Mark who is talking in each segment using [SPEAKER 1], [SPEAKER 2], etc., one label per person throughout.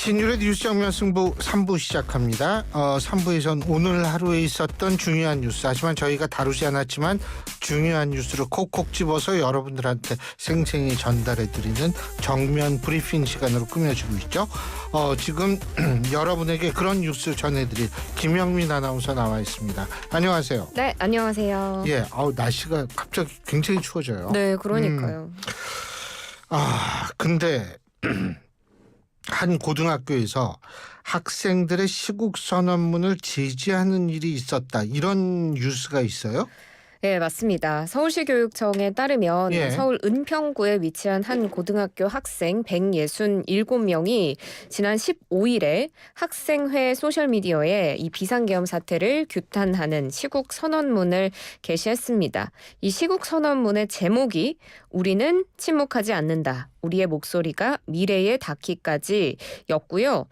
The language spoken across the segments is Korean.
[SPEAKER 1] 신율의 뉴스 정면 승부 3부 시작합니다. 3부에선 오늘 하루에 있었던 중요한 뉴스, 하지만 저희가 다루지 않았지만 중요한 뉴스를 콕콕 집어서 여러분들한테 생생히 전달해드리는 정면 브리핑 시간으로 꾸며지고 있죠. 지금 여러분에게 그런 뉴스 전해드릴 김영민 아나운서 나와 있습니다. 안녕하세요.
[SPEAKER 2] 네, 안녕하세요.
[SPEAKER 1] 예, 날씨가 갑자기 굉장히 추워져요.
[SPEAKER 2] 네, 그러니까요.
[SPEAKER 1] 근데 한 고등학교에서 학생들의 시국 선언문을 제지하는 일이 있었다, 이런 뉴스가 있어요?
[SPEAKER 2] 네, 맞습니다. 서울시 교육청에 따르면 서울 은평구에 위치한 한 고등학교 학생 167명이 지난 15일에 학생회 소셜미디어에 이 비상계엄 사태를 규탄하는 시국 선언문을 게시했습니다. 이 시국 선언문의 제목이 우리는 침묵하지 않는다. 우리의 목소리가 미래에 닿기까지 였고요.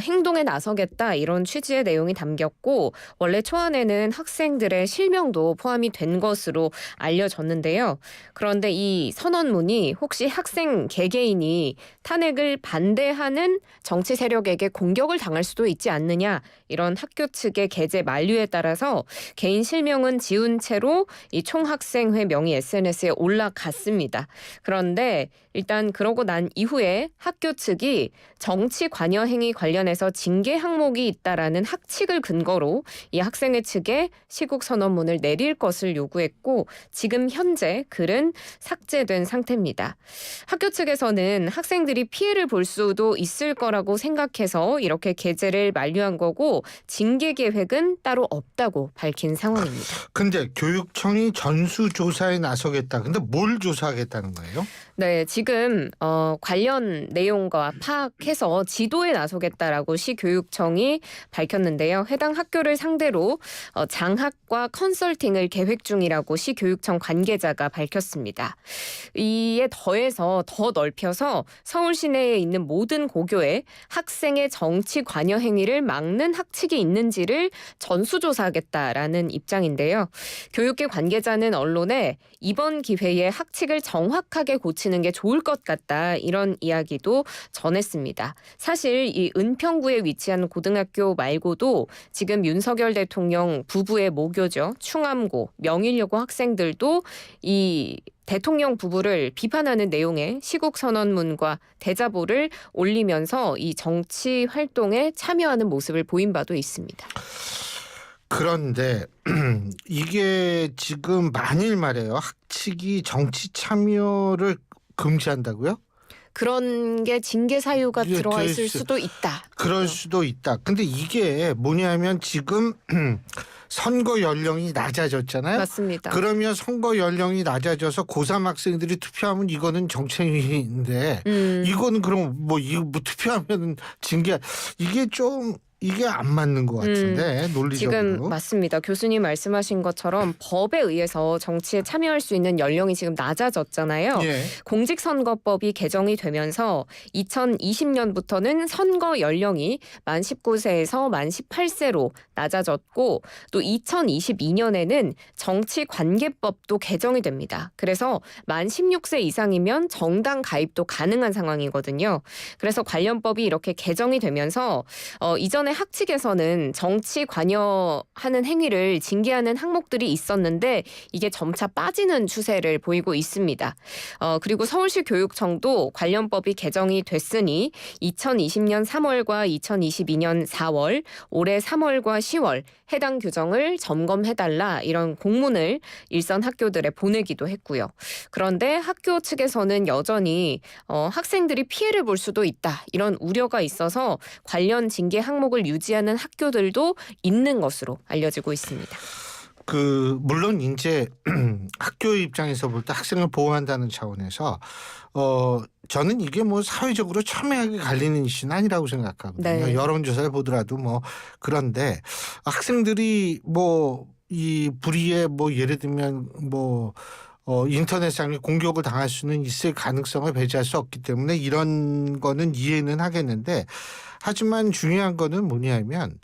[SPEAKER 2] 행동에 나서겠다, 이런 취지의 내용이 담겼고, 원래 초안에는 학생들의 실명도 포함이 된 것으로 알려졌는데요. 그런데 이 선언문이 혹시 학생 개개인이 탄핵을 반대하는 정치 세력에게 공격을 당할 수도 있지 않느냐, 이런 학교 측의 게재 만류에 따라서 개인 실명은 지운 채로 이 총학생회 명의 SNS에 올라갔습니다. 그런데 일단 그러고 난 이후에 학교 측이 정치 관여 행위 관련해서 징계 항목이 있다라는 학칙을 근거로 이 학생회 측에 시국 선언문을 내릴 것을 요구했고, 지금 현재 글은 삭제된 상태입니다. 학교 측에서는 학생들이 피해를 볼 수도 있을 거라고 생각해서 이렇게 게재를 만류한 거고, 징계 계획은 따로 없다고 밝힌 상황입니다.
[SPEAKER 1] 근데 교육청이 전수조사에 나서겠다. 근데 뭘 조사하겠다는 거예요?
[SPEAKER 2] 네, 지금 관련 내용과 파악해서 지도에 나서겠다라고 시교육청이 밝혔는데요. 해당 학교를 상대로 장학과 컨설팅을 계획 중이라고 시교육청 관계자가 밝혔습니다. 이에 더해서 더 넓혀서 서울 시내에 있는 모든 고교에 학생의 정치 관여 행위를 막는 학칙이 있는지를 전수조사하겠다라는 입장인데요. 교육계 관계자는 언론에 이번 기회에 학칙을 정확하게 고치는 게 좋을 것 같다, 이런 이야기도 전했습니다. 사실 이 은평구에 위치한 고등학교 말고도 지금 윤석열 대통령 부부의 모교죠, 충암고, 명일여고 학생들도 이 대통령 부부를 비판하는 내용의 시국 선언문과 대자보를 올리면서 이 정치 활동에 참여하는 모습을 보인 바도 있습니다.
[SPEAKER 1] 그런데 이게 지금 만일 말이에요, 학칙이 정치 참여를 금지한다고요?
[SPEAKER 2] 그런 게 징계 사유가 들어가 있을 수도 있다.
[SPEAKER 1] 그럴 수도 있다. 근데 이게 뭐냐면 지금 선거 연령이 낮아졌잖아요.
[SPEAKER 2] 맞습니다.
[SPEAKER 1] 그러면 선거 연령이 낮아져서 고3 학생들이 투표하면 이거는 정책인데 이거는 그럼 뭐 투표하면 징계, 이게 안 맞는 것 같은데, 논리적으로.
[SPEAKER 2] 지금 맞습니다. 교수님 말씀하신 것처럼 법에 의해서 정치에 참여할 수 있는 연령이 지금 낮아졌잖아요.
[SPEAKER 1] 예.
[SPEAKER 2] 공직선거법이 개정이 되면서 2020년부터는 선거 연령이 만 19세에서 만 18세로 낮아졌고, 또 2022년에는 정치관계법도 개정이 됩니다. 그래서 만 16세 이상이면 정당 가입도 가능한 상황이거든요. 그래서 관련법이 이렇게 개정이 되면서 이전에 학칙에서는 정치 관여하는 행위를 징계하는 항목들이 있었는데 이게 점차 빠지는 추세를 보이고 있습니다. 그리고 서울시 교육청도 관련법이 개정이 됐으니 2020년 3월과 2022년 4월, 올해 3월과 10월 해당 규정을 점검해달라, 이런 공문을 일선 학교들에 보내기도 했고요. 그런데 학교 측에서는 여전히 학생들이 피해를 볼 수도 있다, 이런 우려가 있어서 관련 징계 항목을 유지하는 학교들도 있는 것으로 알려지고 있습니다.
[SPEAKER 1] 물론 이제 학교 입장에서 볼 때 학생을 보호한다는 차원에서 저는 이게 뭐 사회적으로 첨예하게 갈리는 이슈는 아니라고 생각하거든요.
[SPEAKER 2] 네.
[SPEAKER 1] 여론조사를 보더라도 그런데 학생들이 이 불의에 예를 들면 인터넷상의 공격을 당할 수는 있을 가능성을 배제할 수 없기 때문에 이런 거는 이해는 하겠는데, 하지만 중요한 거는 뭐냐면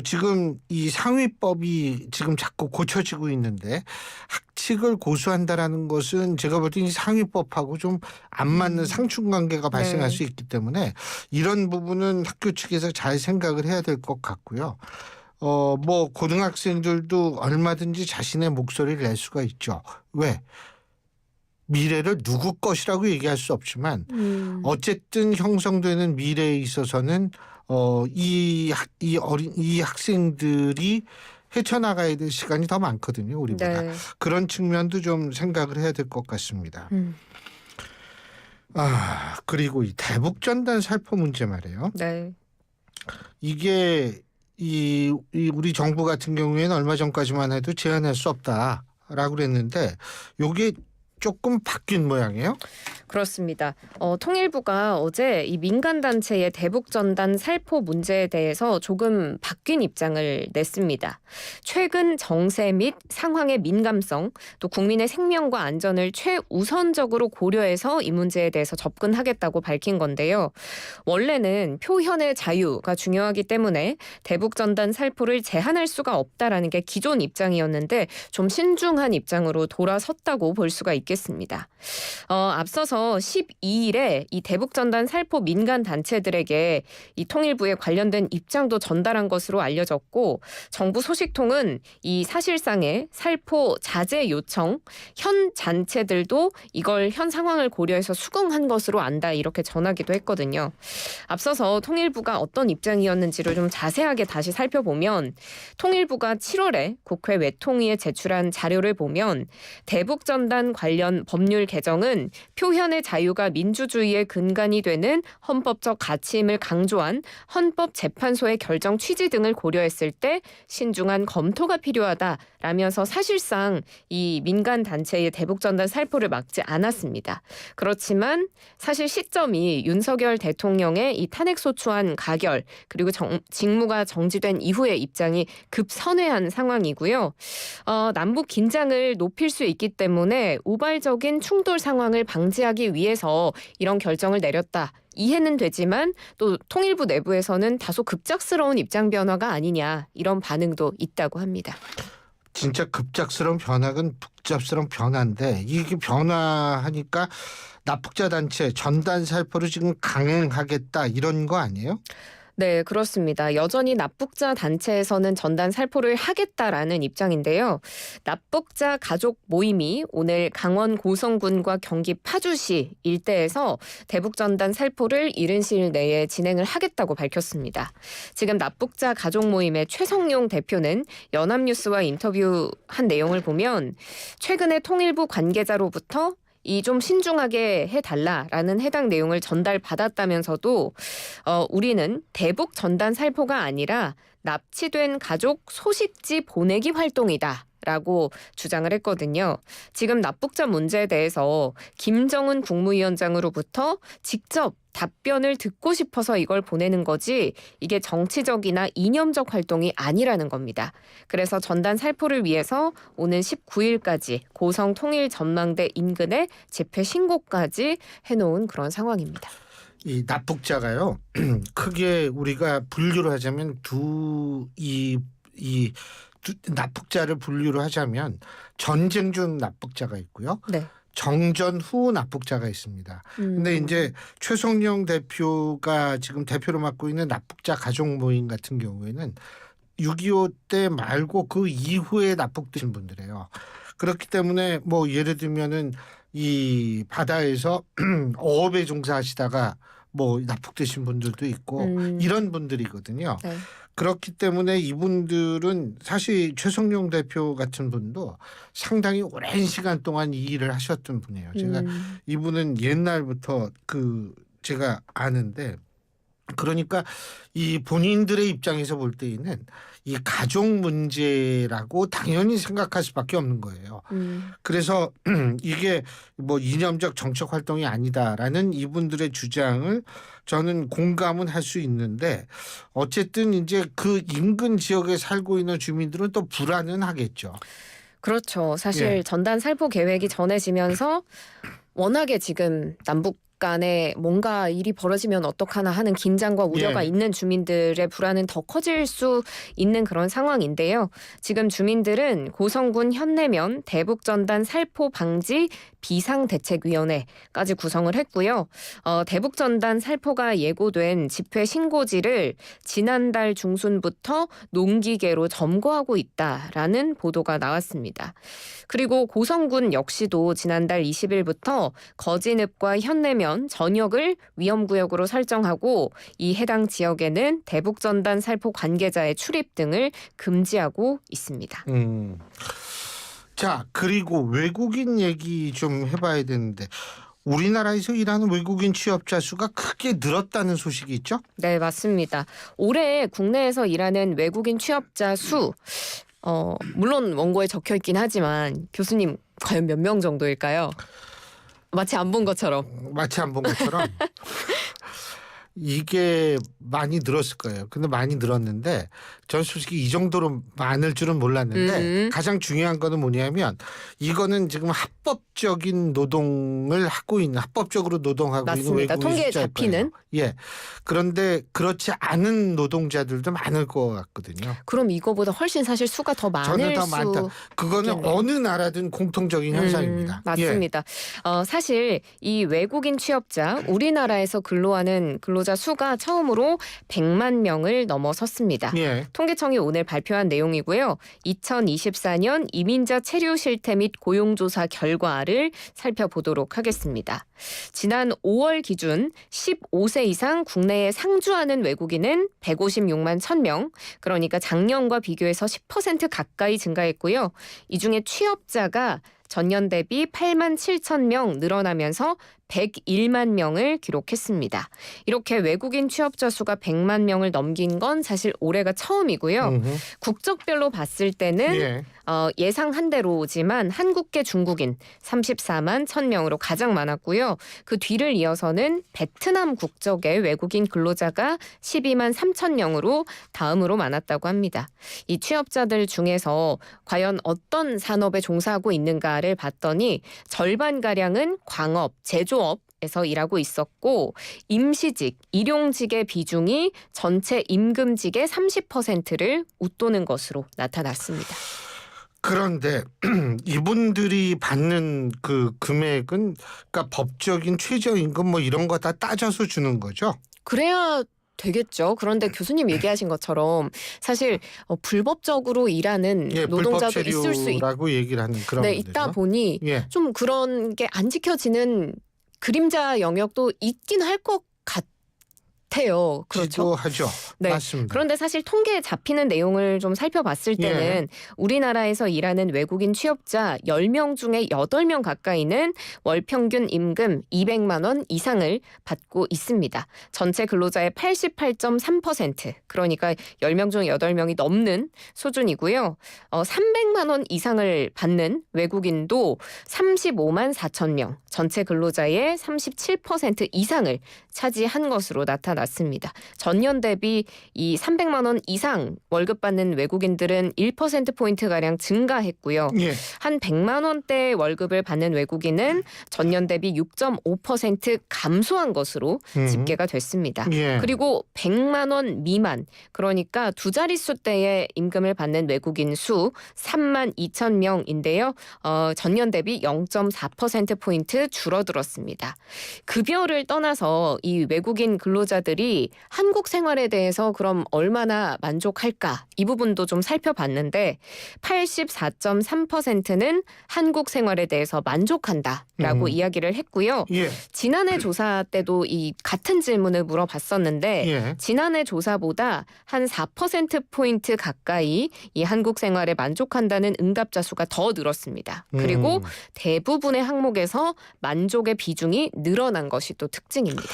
[SPEAKER 1] 지금 이 상위법이 지금 자꾸 고쳐지고 있는데 학칙을 고수한다라는 것은 제가 볼 때 이 상위법하고 좀 안 맞는 상충관계가 발생할
[SPEAKER 2] 네.
[SPEAKER 1] 수 있기 때문에 이런 부분은 학교 측에서 잘 생각을 해야 될 것 같고요. 뭐 고등학생들도 얼마든지 자신의 목소리를 낼 수가 있죠. 왜? 미래를 누구 것이라고 얘기할 수 없지만 어쨌든 형성되는 미래에 있어서는 이 학생들이 헤쳐나가야 될 시간이 더 많거든요, 우리보다.
[SPEAKER 2] 네.
[SPEAKER 1] 그런 측면도 좀 생각을 해야 될 것 같습니다. 그리고 이 대북전단 살포 문제 말이에요.
[SPEAKER 2] 네.
[SPEAKER 1] 이게 이 우리 정부 같은 경우에는 얼마 전까지만 해도 제한할 수 없다라고 그랬는데 요게 조금 바뀐 모양이에요.
[SPEAKER 2] 그렇습니다. 통일부가 어제 이 민간단체의 대북전단 살포 문제에 대해서 조금 바뀐 입장을 냈습니다. 최근 정세 및 상황의 민감성, 또 국민의 생명과 안전을 최우선적으로 고려해서 이 문제에 대해서 접근하겠다고 밝힌 건데요. 원래는 표현의 자유가 중요하기 때문에 대북전단 살포를 제한할 수가 없다라는 게 기존 입장이었는데 좀 신중한 입장으로 돌아섰다고 볼 수가 있겠습니다. 앞서서 12일에 이 대북전단 살포 민간 단체들에게 이 통일부에 관련된 입장도 전달한 것으로 알려졌고 정부 소식통은 이 사실상의 살포 자제 요청, 현 단체들도 이걸 현 상황을 고려해서 수긍한 것으로 안다 이렇게 전하기도 했거든요. 앞서서 통일부가 어떤 입장이었는지를 좀 자세하게 다시 살펴보면 통일부가 7월에 국회 외통위에 제출한 자료를 보면 대북전단 관련 법률 개정은 표현의 자유가 민주주의의 근간이 되는 헌법적 가치임을 강조한 헌법재판소의 결정 취지 등을 고려했을 때 신중한 검토가 필요하다라면서 사실상 이 민간 단체의 대북전단 살포를 막지 않았습니다. 그렇지만 사실 시점이 윤석열 대통령의 이 탄핵소추안 가결 그리고 직무가 정지된 이후의 입장이 급선회한 상황이고요. 남북 긴장을 높일 수 있기 때문에 우발적인 충돌 상황을 방지하기 위해서 이런 결정을 내렸다. 이해는 되지만 또 통일부 내부에서는 다소 급작스러운 입장 변화가 아니냐 이런 반응도 있다고 합니다.
[SPEAKER 1] 진짜 급작스러운 변화는 복잡스러운 변화인데 이게 변화하니까 납북자 단체 전단 살포를 지금 강행하겠다 이런 거 아니에요?
[SPEAKER 2] 네, 그렇습니다. 여전히 납북자 단체에서는 전단 살포를 하겠다라는 입장인데요. 납북자 가족 모임이 오늘 강원 고성군과 경기 파주시 일대에서 대북전단 살포를 이른 시일 내에 진행을 하겠다고 밝혔습니다. 지금 납북자 가족 모임의 최성용 대표는 연합뉴스와 인터뷰한 내용을 보면 최근에 통일부 관계자로부터 이 좀 신중하게 해달라라는 해당 내용을 전달받았다면서도 우리는 대북 전단 살포가 아니라 납치된 가족 소식지 보내기 활동이다. 라고 주장을 했거든요. 지금 납북자 문제에 대해서 김정은 국무위원장으로부터 직접 답변을 듣고 싶어서 이걸 보내는 거지 이게 정치적이나 이념적 활동이 아니라는 겁니다. 그래서 전단 살포를 위해서 오는 19일까지 고성 통일전망대 인근에 집회 신고까지 해놓은 그런 상황입니다.
[SPEAKER 1] 이 납북자가요. 크게 우리가 분류를 하자면 납북자를 분류를 하자면 전쟁 중 납북자가 있고요.
[SPEAKER 2] 네.
[SPEAKER 1] 정전 후 납북자가 있습니다. 근데 이제 최성령 대표가 지금 대표로 맡고 있는 납북자 가족 모임 같은 경우에는 6.25 때 말고 그 이후에 납북되신 분들이에요. 그렇기 때문에 뭐 예를 들면은 이 바다에서 어업에 종사하시다가 뭐 납북되신 분들도 있고 이런 분들이거든요.
[SPEAKER 2] 네.
[SPEAKER 1] 그렇기 때문에 이분들은 사실 최성용 대표 같은 분도 상당히 오랜 시간 동안 이 일을 하셨던 분이에요. 제가 이분은 옛날부터 제가 아는데 그러니까 이 본인들의 입장에서 볼 때에는 이 가족 문제라고 당연히 생각할 수밖에 없는 거예요. 그래서 이게 뭐 이념적 정책 활동이 아니다라는 이분들의 주장을 저는 공감은 할 수 있는데 어쨌든 이제 그 인근 지역에 살고 있는 주민들은 또 불안은 하겠죠.
[SPEAKER 2] 그렇죠. 사실 전단 살포 계획이 전해지면서 워낙에 지금 남북 간에 뭔가 일이 벌어지면 어떡하나 하는 긴장과 우려가
[SPEAKER 1] 예.
[SPEAKER 2] 있는 주민들의 불안은 더 커질 수 있는 그런 상황인데요. 지금 주민들은 고성군 현내면 대북전단 살포 방지 비상대책위원회까지 구성을 했고요. 대북전단 살포가 예고된 집회 신고지를 지난달 중순부터 농기계로 점거하고 있다라는 보도가 나왔습니다. 그리고 고성군 역시도 지난달 20일부터 거진읍과 현내면 전역을 위험구역으로 설정하고 이 해당 지역에는 대북전단 살포 관계자의 출입 등을 금지하고 있습니다.
[SPEAKER 1] 자, 그리고 외국인 얘기 좀 해봐야 되는데 우리나라에서 일하는 외국인 취업자 수가 크게 늘었다는 소식이 있죠?
[SPEAKER 2] 네, 맞습니다. 올해 국내에서 일하는 외국인 취업자 수 물론 원고에 적혀 있긴 하지만 교수님 과연 몇 명 정도일까요? 마치 안 본 것처럼.
[SPEAKER 1] 마치 안 본 것처럼 이게 많이 늘었을 거예요. 근데 많이 늘었는데 전 솔직히 이 정도로 많을 줄은 몰랐는데 가장 중요한 거는 뭐냐면 이거는 지금 합법적인 노동을 하고 있는 합법적으로 노동하고
[SPEAKER 2] 맞습니다.
[SPEAKER 1] 있는 외국인
[SPEAKER 2] 통계에
[SPEAKER 1] 숫자일
[SPEAKER 2] 잡히는.
[SPEAKER 1] 거예요. 예. 그런데 그렇지 않은 노동자들도 많을 것 같거든요.
[SPEAKER 2] 그럼 이거보다 훨씬 사실 수가 더
[SPEAKER 1] 저는
[SPEAKER 2] 많을
[SPEAKER 1] 더
[SPEAKER 2] 수
[SPEAKER 1] 많다. 그거는
[SPEAKER 2] 있겠네요.
[SPEAKER 1] 어느 나라든 공통적인 현상입니다.
[SPEAKER 2] 맞습니다. 사실 이 외국인 취업자 우리나라에서 근로하는 근로자 수가 처음으로 100만 명을 넘어섰습니다.
[SPEAKER 1] 예.
[SPEAKER 2] 통계청이 오늘 발표한 내용이고요. 2024년 이민자 체류 실태 및 고용조사 결과를 살펴보도록 하겠습니다. 지난 5월 기준 15세 이상 국내에 상주하는 외국인은 156만 1000명, 그러니까 작년과 비교해서 10% 가까이 증가했고요. 이 중에 취업자가 전년 대비 8만 7천 명 늘어나면서 101만 명을 기록했습니다. 이렇게 외국인 취업자 수가 100만 명을 넘긴 건 사실 올해가 처음이고요. 국적별로 봤을 때는 예상한 대로지만 한국계 중국인 34만 1000명으로 가장 많았고요. 그 뒤를 이어서는 베트남 국적의 외국인 근로자가 12만 3000명으로 다음으로 많았다고 합니다. 이 취업자들 중에서 과연 어떤 산업에 종사하고 있는가를 봤더니 절반가량은 광업, 제조업에서 일하고 있었고 임시직, 일용직의 비중이 전체 임금직의 30%를 웃도는 것으로 나타났습니다.
[SPEAKER 1] 그런데 이분들이 받는 그 금액은 그러니까 법적인 최저임금 뭐 이런 거 다 따져서 주는 거죠?
[SPEAKER 2] 그래야 되겠죠. 그런데 교수님 얘기하신 것처럼 사실 불법적으로 일하는 노동자도 있을 수
[SPEAKER 1] 있다고 얘기를 하는 그런
[SPEAKER 2] 네,
[SPEAKER 1] 분들이죠.
[SPEAKER 2] 있다 보니 좀 그런 게 안 지켜지는 그림자 영역도 있긴 할 것 같아요. 그렇죠.
[SPEAKER 1] 하죠.
[SPEAKER 2] 네.
[SPEAKER 1] 맞습니다.
[SPEAKER 2] 그런데 사실 통계에 잡히는 내용을 좀 살펴봤을 때는 우리나라에서 일하는 외국인 취업자 10명 중에 8명 가까이는 월 평균 임금 200만 원 이상을 받고 있습니다. 전체 근로자의 88.3%, 그러니까 10명 중 8명이 넘는 수준이고요. 300만 원 이상을 받는 외국인도 35만 4천 명, 전체 근로자의 37% 이상을 차지한 것으로 나타났습니다. 전년 대비 이 300만 원 이상 월급 받는 외국인들은 1%포인트가량 증가했고요. 한 100만 원대 월급을 받는 외국인은 전년 대비 6.5% 감소한 것으로 집계가 됐습니다. 그리고 100만 원 미만, 그러니까 두 자릿수대의 임금을 받는 외국인 수 3만 2천 명인데요. 전년 대비 0.4%포인트 줄어들었습니다. 급여를 떠나서 이 외국인 근로자들이 한국 생활에 대해서 그럼 얼마나 만족할까? 이 부분도 좀 살펴봤는데 84.3%는 한국 생활에 대해서 만족한다라고 이야기를 했고요. 지난해 조사 때도 이 같은 질문을 물어봤었는데 지난해 조사보다 한 4%포인트 가까이 이 한국 생활에 만족한다는 응답자 수가 더 늘었습니다. 그리고 대부분의 항목에서 만족의 비중이 늘어난 것이 또 특징입니다.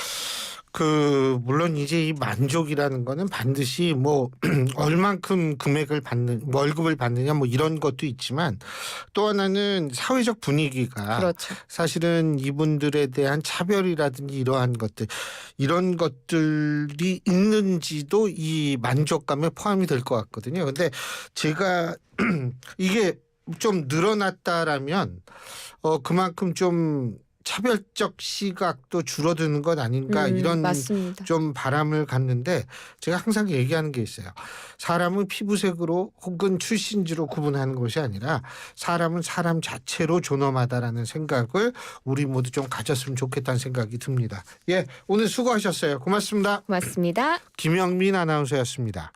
[SPEAKER 1] 물론 이제 이 만족이라는 거는 반드시 뭐 얼만큼 금액을 받는 월급을 받느냐 뭐 이런 것도 있지만 또 하나는 사회적 분위기가
[SPEAKER 2] 그렇죠.
[SPEAKER 1] 사실은 이분들에 대한 차별이라든지 이러한 것들 이런 것들이 있는지도 이 만족감에 포함이 될 것 같거든요. 근데 제가 이게 좀 늘어났다라면 그만큼 좀 차별적 시각도 줄어드는 것 아닌가 이런
[SPEAKER 2] 맞습니다.
[SPEAKER 1] 좀 바람을 갖는데 제가 항상 얘기하는 게 있어요. 사람은 피부색으로 혹은 출신지로 구분하는 것이 아니라 사람은 사람 자체로 존엄하다라는 생각을 우리 모두 좀 가졌으면 좋겠다는 생각이 듭니다. 예, 오늘 수고하셨어요. 고맙습니다.
[SPEAKER 2] 고맙습니다.
[SPEAKER 1] 김영민 아나운서였습니다.